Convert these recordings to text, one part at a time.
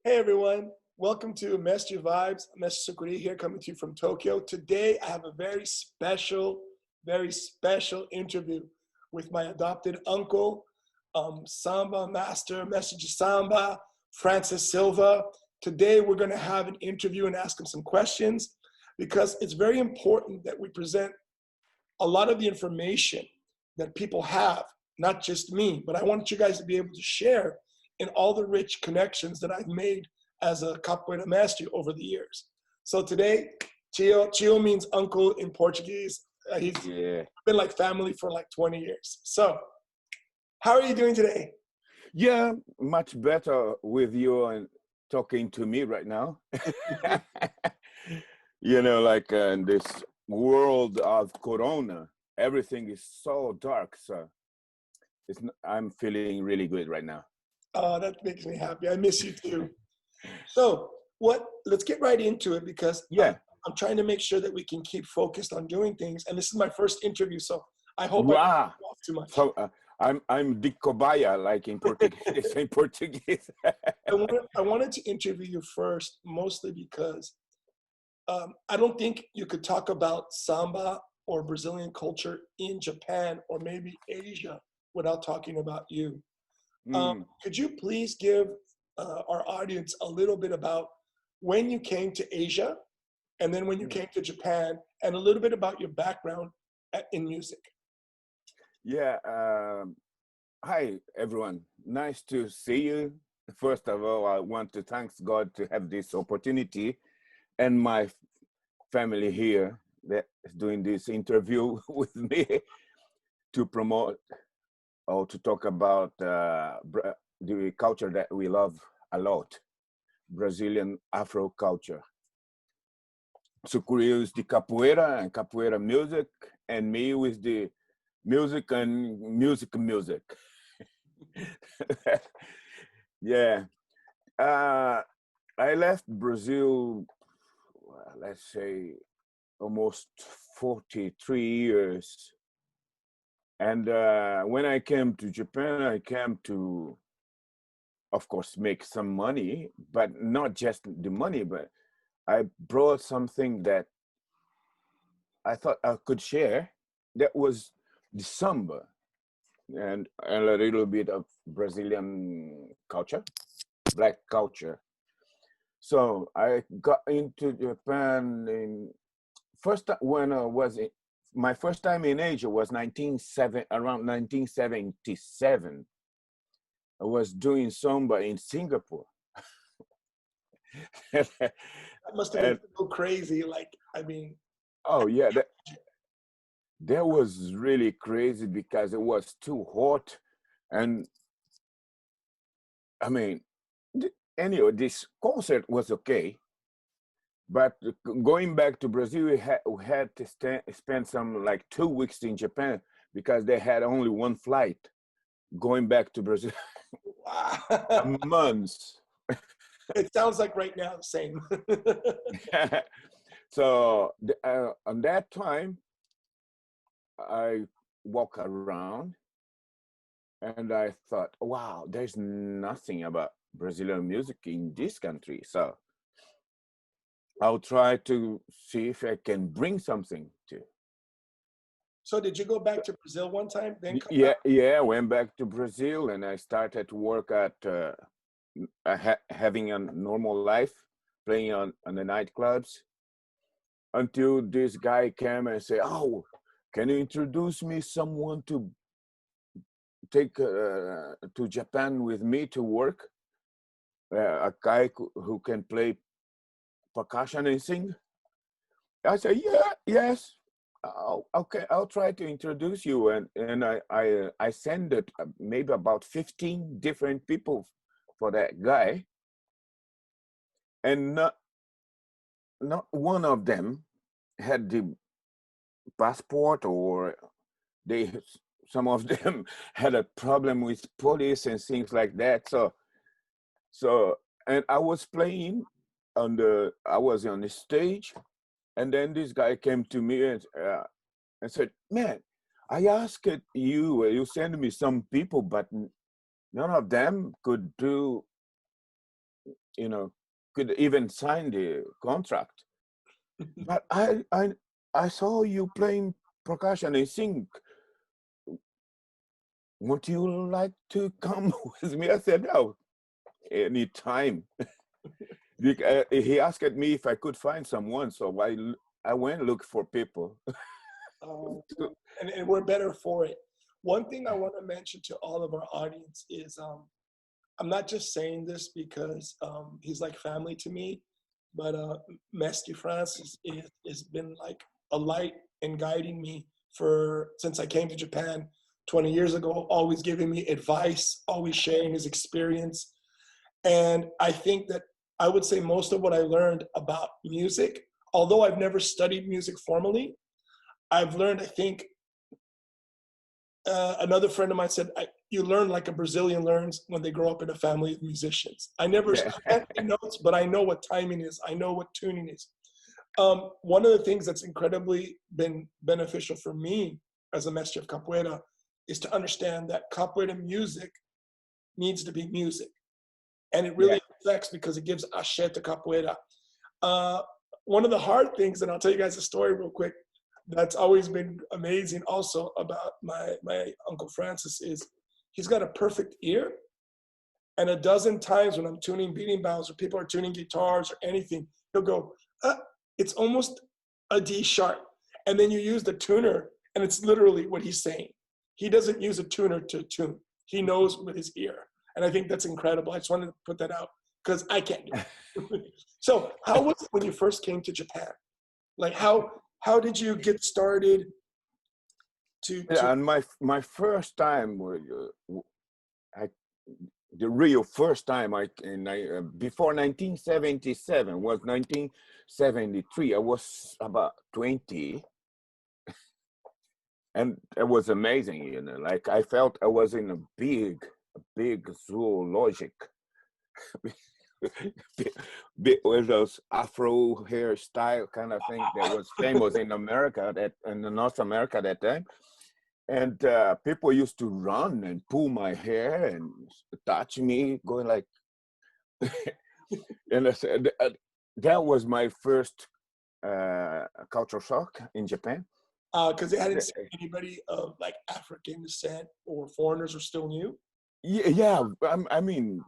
Hey everyone, welcome to Mestre Vibes. Mestre Sukuri here coming to you from Tokyo. Today I have a very special interview with my adopted uncle, Samba Mestre Samba Francis Silva. Today we're going to have an interview and ask him some questions because it's very important that we present a lot of the information that people have, not just me, but I want you guys to be able to share in all the rich connections that I've made as a Capoeira Mestre over the years. So today, Tio means uncle in Portuguese. He's been like family for like 20 years. So how are you doing today? Yeah, much better with you and talking to me right now. Like in this world of Corona, everything is so dark. So I'm feeling really good right now. Oh, that makes me happy. I miss you too. So let's get right into it because I'm trying to make sure that we can keep focused on doing things. And this is my first interview, so I hope I don't go off too much. So I'm Dick Cobaya, like in Portuguese. In Portuguese. I wanted to interview you first, mostly because I don't think you could talk about samba or Brazilian culture in Japan or maybe Asia without talking about you. Could you please give our audience a little bit about when you came to Asia and then when you came to Japan and a little bit about your background in music? Yeah. Hi, everyone. Nice to see you. First of all, I want to thank God to have this opportunity and my family here that is doing this interview with me to promote or to talk about the culture that we love a lot, Brazilian Afro culture. Sucuri is the capoeira and capoeira music, and me with the music and music. Yeah. I left Brazil, let's say, almost 43 years. And when I came to Japan, I came to, of course, make some money, but not just the money, but I brought something that I thought I could share. That was the samba and a little bit of Brazilian culture, black culture. So I got into Japan when I was my first time in Asia was around 1977. I was doing samba in Singapore. That must have been so crazy. Oh yeah, that was really crazy because it was too hot, and I mean, anyway, this concert was okay. But going back to Brazil, we had to spend some like 2 weeks in Japan because they had only one flight going back to Brazil. Wow. Months. It sounds like right now the same. So on that time, I walk around and I thought, wow, there's nothing about Brazilian music in this country. So I'll try to see if I can bring something to. So did you go back to Brazil one time, then come Yeah, back? yeah. I went back to Brazil and I started to work at having a normal life, playing on the nightclubs, until this guy came and said, "Oh, can you introduce me someone to take to Japan with me to work? A guy who can play percussion and sing." I said, "Yeah, yes. Okay, I'll try to introduce you." And I sent it maybe about 15 different people for that guy, and not one of them had the passport, or some of them had a problem with police and things like that. So and I was playing I was on the stage, and then this guy came to me and said, "Man, I asked you send me some people, but none of them could do you know, could even sign the contract. But I saw you playing percussion and sing. Would you like to come with me? I said, no, anytime. He asked me if I could find someone, so I went look for people. Um, and we're better for it. One thing I want to mention to all of our audience is I'm not just saying this because he's like family to me, but Mestre Francis has been like a light in guiding me for since I came to Japan 20 years ago, always giving me advice, always sharing his experience. And I think that I would say most of what I learned about music, although I've never studied music formally, I've learned, I think, another friend of mine said, you learn like a Brazilian learns when they grow up in a family of musicians. Yeah. I can't take notes, but I know what timing is. I know what tuning is. One of the things that's incredibly been beneficial for me as a master of capoeira is to understand that capoeira music needs to be music. And it Yeah. really affects because it gives ashe to capoeira. One of the hard things, and I'll tell you guys a story real quick, that's always been amazing also about my Uncle Francis is he's got a perfect ear. And a dozen times when I'm tuning beating bounds or people are tuning guitars or anything, he'll go, it's almost a D sharp. And then you use the tuner and it's literally what he's saying. He doesn't use a tuner to tune. He knows with his ear. And I think that's incredible. I just wanted to put that out because I can't do it. So how was it when you first came to Japan? Like how did you get started to Yeah, and my first time, I, the real first time before 1977 was 1973. I was about 20, and it was amazing. Like I felt I was in a big zoologic with those Afro hairstyle kind of thing that was famous in America, that in North America at that time. And people used to run and pull my hair and touch me, going like, and I said, that was my first culture shock in Japan. because they hadn't seen anybody of like African descent or foreigners were still new? Yeah, I mean,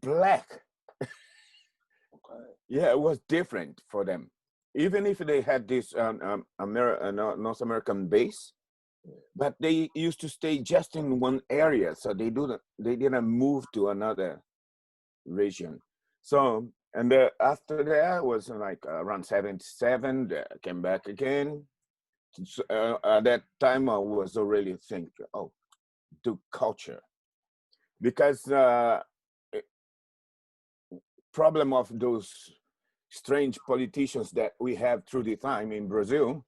black. Okay. Yeah, it was different for them. Even if they had this North American base, but they used to stay just in one area, so they didn't move to another region. So, and after that was like around 77, came back again. So, at that time, I was already thinking, oh, the culture, because problem of those strange politicians that we have through the time in Brazil,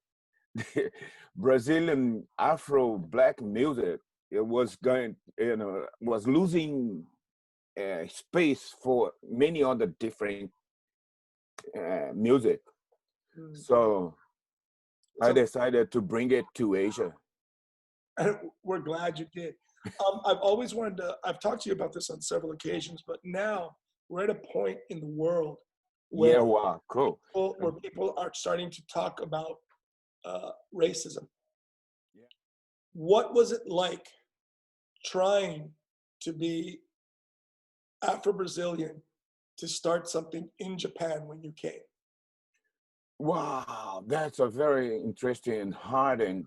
Brazilian Afro black music, it was was losing space for many other different music. So I decided to bring it to Asia. We're glad you did. I've always wanted to, I've talked to you about this on several occasions, but now we're at a point in the world where, Yeah, wow, cool. where people are starting to talk about racism. Yeah. What was it like trying to be Afro-Brazilian to start something in Japan when you came? Wow, that's a very interesting, hard, and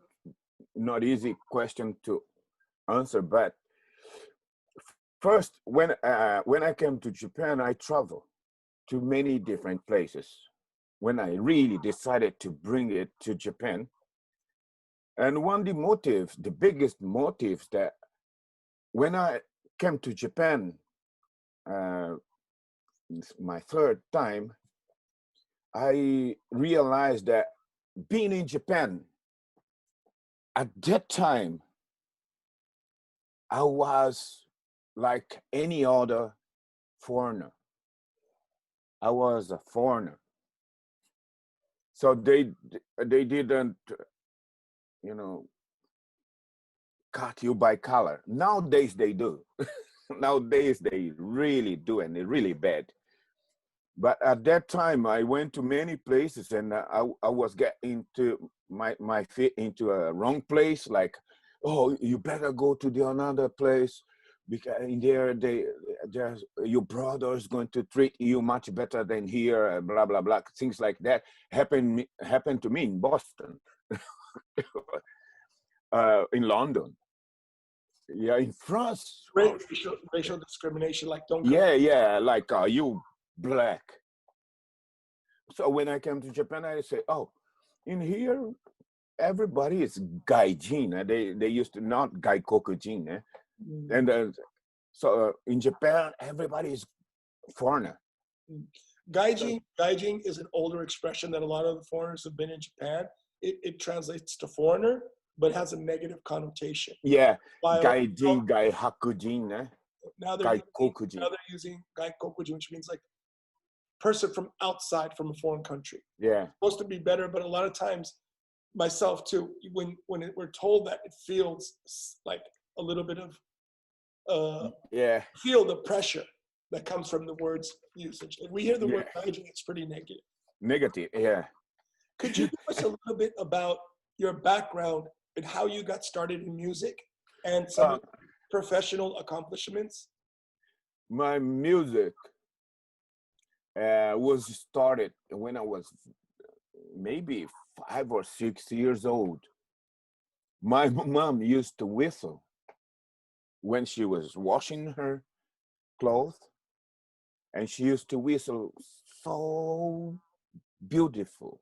not easy question to answer. But first, when I came to Japan, I traveled to many different places. When I really decided to bring it to Japan, and one of the motives, the biggest motives that when I came to Japan, uh, my third time, I realized that being in Japan at that time, I was like any other foreigner. I was a foreigner. So they didn't, you know, cut you by color. Nowadays they do. Nowadays they really do, and they're really bad. But at that time, I went to many places, and I was getting into my feet into a wrong place. Like, oh, you better go to the another place because in there there's your brother is going to treat you much better than here. Blah blah blah. Things like that happened to me in Boston, in London, yeah, in France. Racial discrimination, like don't come. Yeah, like you black. So when I came to Japan, I say, oh, in here, everybody is gaijin. They used to not gaikokujin. And so in Japan, everybody is foreigner. Gaijin is an older expression that a lot of the foreigners have been in Japan. It translates to foreigner, but has a negative connotation. Yeah, While gaijin, gaihakujin, now they're gaikokujin. using gaikokujin, which means like person from outside from a foreign country. Yeah. It's supposed to be better, but a lot of times, myself too, when we're told that, it feels like a little bit of feel the pressure that comes from the words usage. If we hear the word gaijin, it's pretty negative. Negative, yeah. Could you give us a little bit about your background and how you got started in music and some professional accomplishments? My music was started when I was maybe 5 or 6 years old. My mom used to whistle when she was washing her clothes, and she used to whistle so beautiful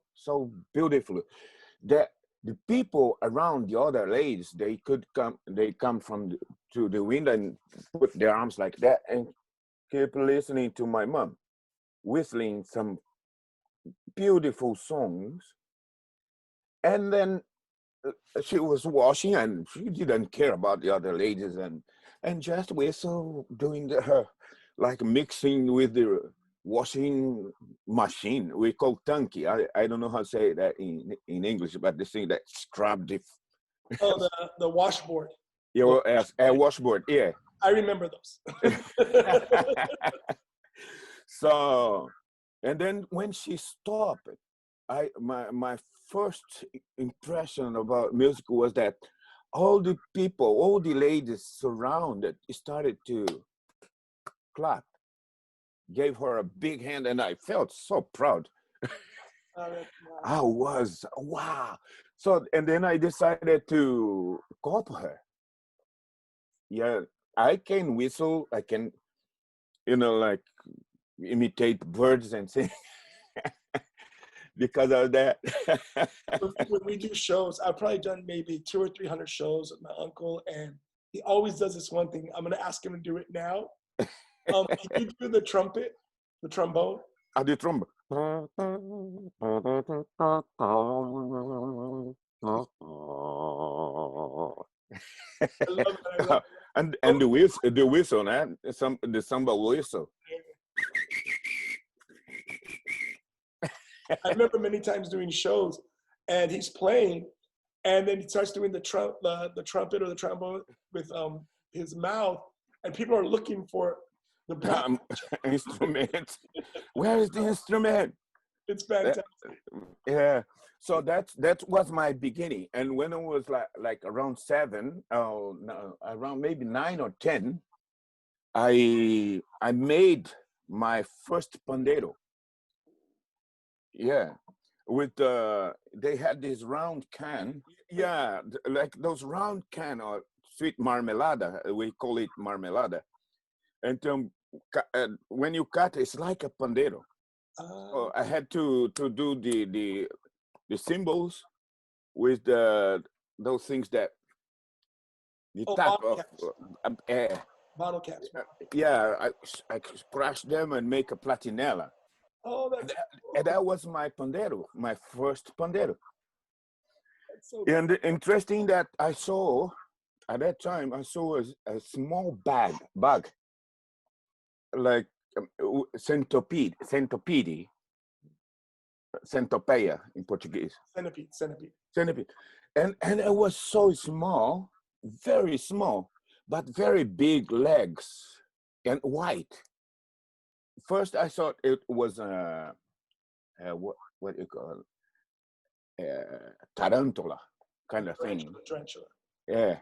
that the people around the other ladies, they come to the window and put their arms like that and keep listening to my mom whistling some beautiful songs. And then she was washing and she didn't care about the other ladies and just whistle doing her like mixing with the washing machine. We call tanki. I don't know how to say that in English, but the thing that scrub the the washboard. Yeah, well, a washboard. Yeah, I remember those. So, and then when she stopped, my first impression about music was that all the people, all the ladies surrounded started to clap, gave her a big hand, and I felt so proud. I was, wow. So, and then I decided to copy her. Yeah, I can whistle, I can, like imitate birds and sing. Because of that. When we do shows, I've probably done maybe 200 or 300 shows with my uncle, and he always does this one thing. I'm going to ask him to do it now. Can you do the trumpet, the trombone? I'll do trombone. I love that. And the whistle, man. The samba whistle. I remember many times doing shows, and he's playing, and then he starts doing the trumpet or the trombone with his mouth, and people are looking for the instrument. Where is the instrument? It's fantastic. Yeah. So that was my beginning, and when I was like around 7, no, around maybe 9 or 10, I made my first pandero. Yeah, with they had this round can. Yeah, like those round can or sweet marmelada. We call it marmelada. And when you cut, it's like a pandero. So I had to do the symbols with those things that the type of bottle caps. Yeah, I crush them and make a platinella. Oh, and that was my pandero, my first pandero. So and interesting that I saw at that time, I saw a small bag, like centopedia, centopeia in Portuguese. Centipede. And it was so small, very small, but very big legs and white. first I thought it was what you call tarantula kind of thing. Tarantula. Yeah,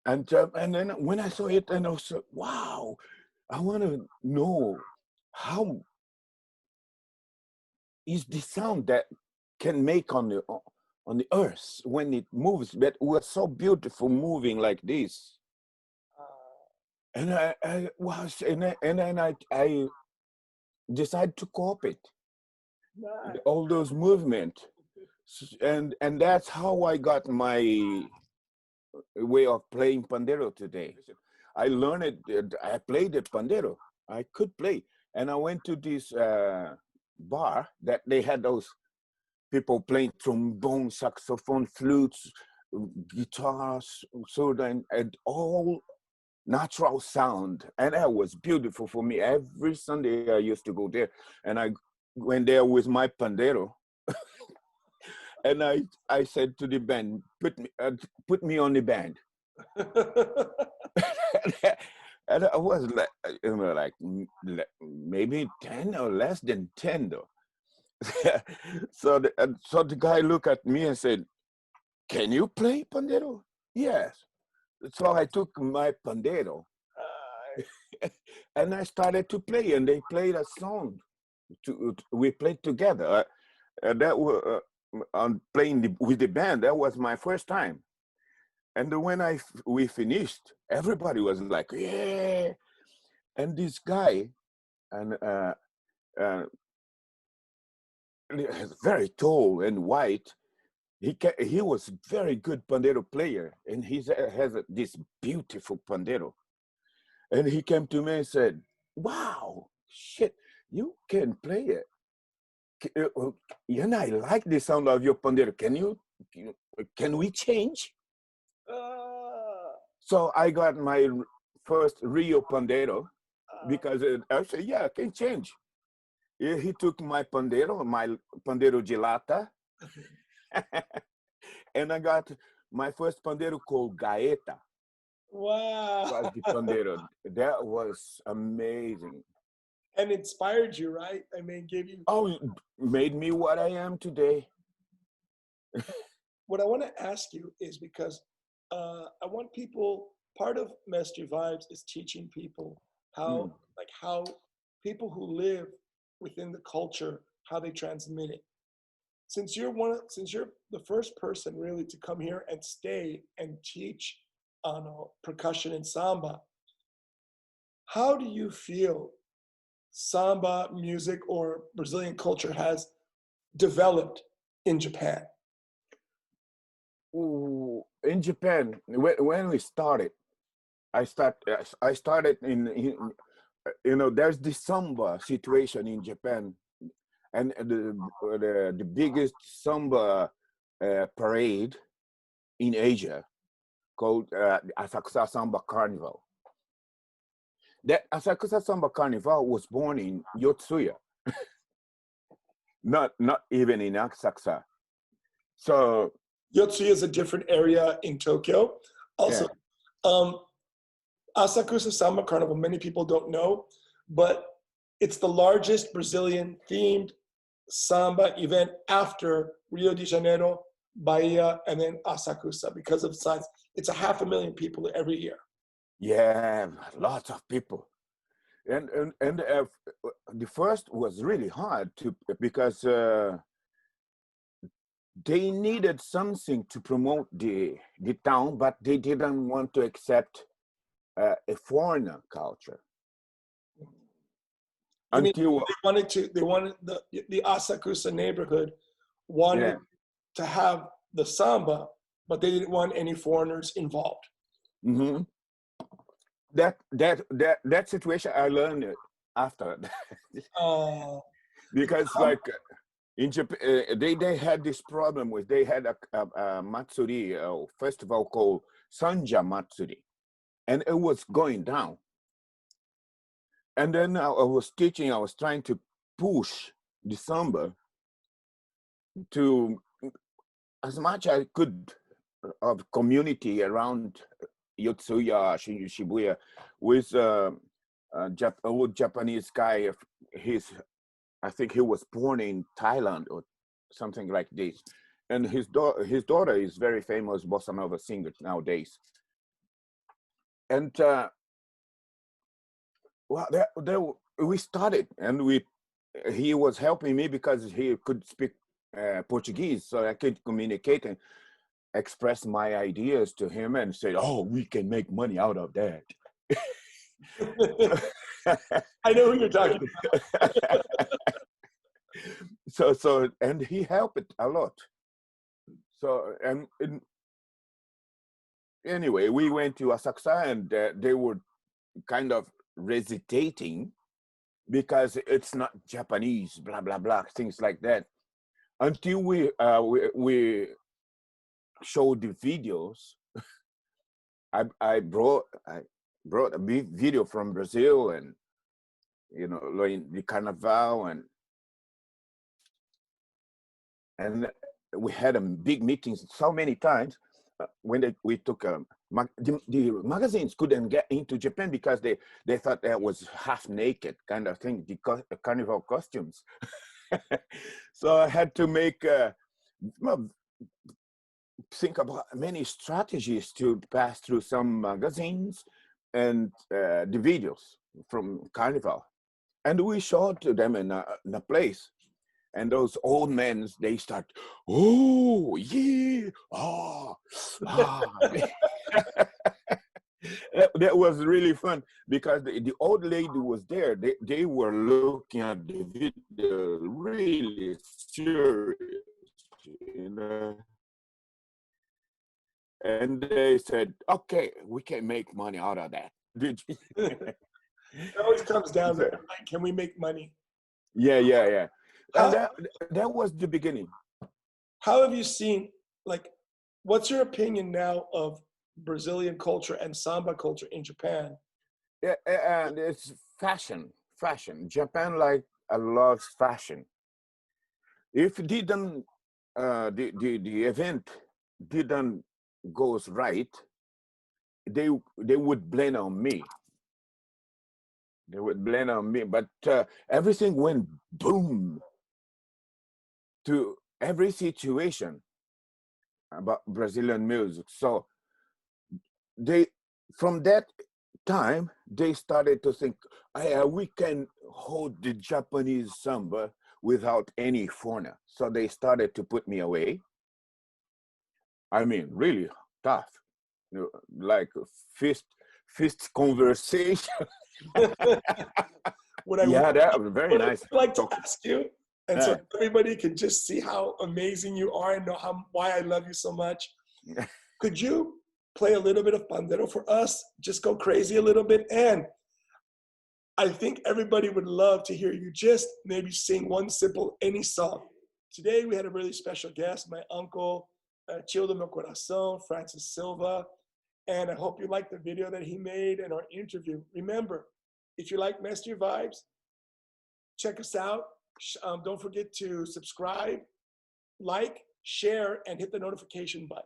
and then when I saw it, and I was like, wow, I want to know how is the sound that can make on the earth when it moves, but it was so beautiful moving like this. And I was, and then I decided to copy it, Nice. all those movements, and that's how I got my way of playing pandero today. I learned it. I played the pandero. I could play, and I went to this bar that they had those people playing trombone, saxophone, flutes, guitars, so then and all natural sound, and that was beautiful for me. Every Sunday I used to go there, and I went there with my pandero, and I said to the band, put me on the band. And I was like, maybe 10 or less than 10 though. So the guy looked at me and said, "Can you play pandero?" Yes. So I took my pandero and I started to play, and they played a song. We played together. That was on playing with the band. That was my first time. And when we finished, everybody was like, "Yeah!" And this guy, and very tall and white, he was very good pandero player, and he has this beautiful pandero. And he came to me and said, "Wow, shit, you can play it. And I like the sound of your pandero. Can we change?" So I got my first Rio pandero because I said, "Yeah, I can change." He took my pandero de lata, and I got my first pandero called gaeta. Wow. Was the pandero. That was amazing. And inspired you, right? I mean, gave you. Oh, it made me what I am today. What I want to ask you is because I want people. Part of Mestre Vibes is teaching people how, how people who live within the culture, how they transmit it. Since you're the first person really to come here and stay and teach on percussion and samba, how do you feel samba music or Brazilian culture has developed in Japan? Ooh, in Japan, when we started, I started in there's the samba situation in Japan, and the biggest samba parade in Asia called Asakusa Samba Carnival. That Asakusa Samba Carnival was born in Yotsuya, not even in Asakusa. So Yotsuya is a different area in Tokyo. Also, yeah. Asakusa Samba Carnival, many people don't know, but it's the largest Brazilian themed samba event after Rio de Janeiro, Bahia, and then Asakusa because of size. It's 500,000 people every year. Yeah, lots of people. And the first was really hard because they needed something to promote the town, but they didn't want to accept a foreigner culture. I mean, they wanted the Asakusa neighborhood wanted to have the samba, but they didn't want any foreigners involved. Mm-hmm. That situation I learned it after. Because like in Japan, they had this problem with, they had a matsuri, a festival called Sanja Matsuri, and it was going down. And then I was teaching, I was trying to push the samba to as much as I could of community around Yotsuya, Shibuya, with old Japanese guy. He's, I think he was born in Thailand or something like this, and his daughter is very famous bossa nova singer nowadays. And well, there we started, and he was helping me because he could speak Portuguese, so I could communicate and express my ideas to him, and say, "Oh, we can make money out of that." I know who you're talking about. So and he helped a lot. So and anyway, we went to Asakusa, and they were kind of hesitating because it's not Japanese, blah blah blah, things like that. Until we showed the videos. I brought a big video from Brazil, and like the Carnival, and we had a big meetings so many times when we took the magazines couldn't get into Japan because they thought that was half naked kind of thing, the carnival costumes. So I had to make think about many strategies to pass through some magazines and the videos from carnival, and we showed to them in a place. And those old men, they start, oh, yeah, That was really fun because the old lady was there. They were looking at the video really serious, And they said, okay, we can make money out of that. It always comes down to, like, can we make money? Yeah. And that was the beginning. How have you seen, like, what's your opinion now of Brazilian culture and samba culture in Japan? Yeah, and it's fashion. Japan, like, loves fashion. If it didn't, the event didn't goes right, they would blame on me. They would blame on me, but everything went boom to every situation about Brazilian music. So from that time, they started to think, we can hold the Japanese samba without any foreigner. So they started to put me away. I mean, really tough, like fist conversation. That was very nice. I'd like to ask you, and so everybody can just see how amazing you are and know why I love you so much. Could you play a little bit of pandero for us? Just go crazy a little bit. And I think everybody would love to hear you just maybe sing one simple, any song. Today we had a really special guest, my uncle, Tio do meu coração, Francis Silva. And I hope you liked the video that he made and our interview. Remember, if you like Mestre Vibes, check us out. Don't forget to subscribe, like, share, and hit the notification button.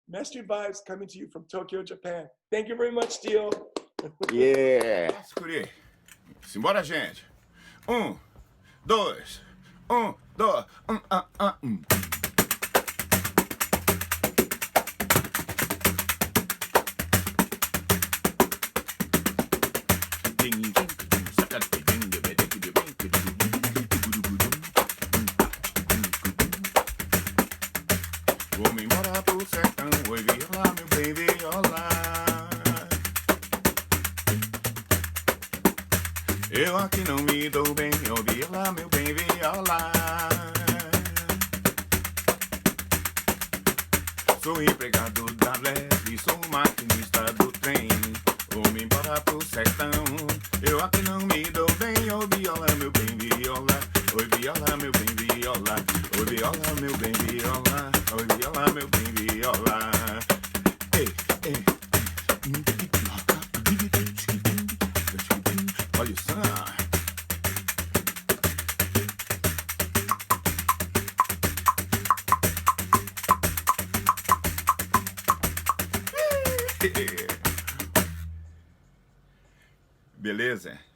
Mestre Vibes coming to you from Tokyo, Japan. Thank you very much, Tio. Yeah. Simbora, gente. 1, 2, 1, 2, Vou-me embora pro sertão, oi, viola, meu bem, viola. Eu aqui não me dou bem, oh, viola, meu bem, viola. Sou empregado da leve, sou maquinista do trem. Vou-me embora pro sertão, eu aqui não me dou bem, oh, viola, meu bem, viola. Oi, viola, meu bem, viola. Oi, viola, meu bem, viola. Oi, viola, meu bem, viola. Ei. Olha o som. Beleza?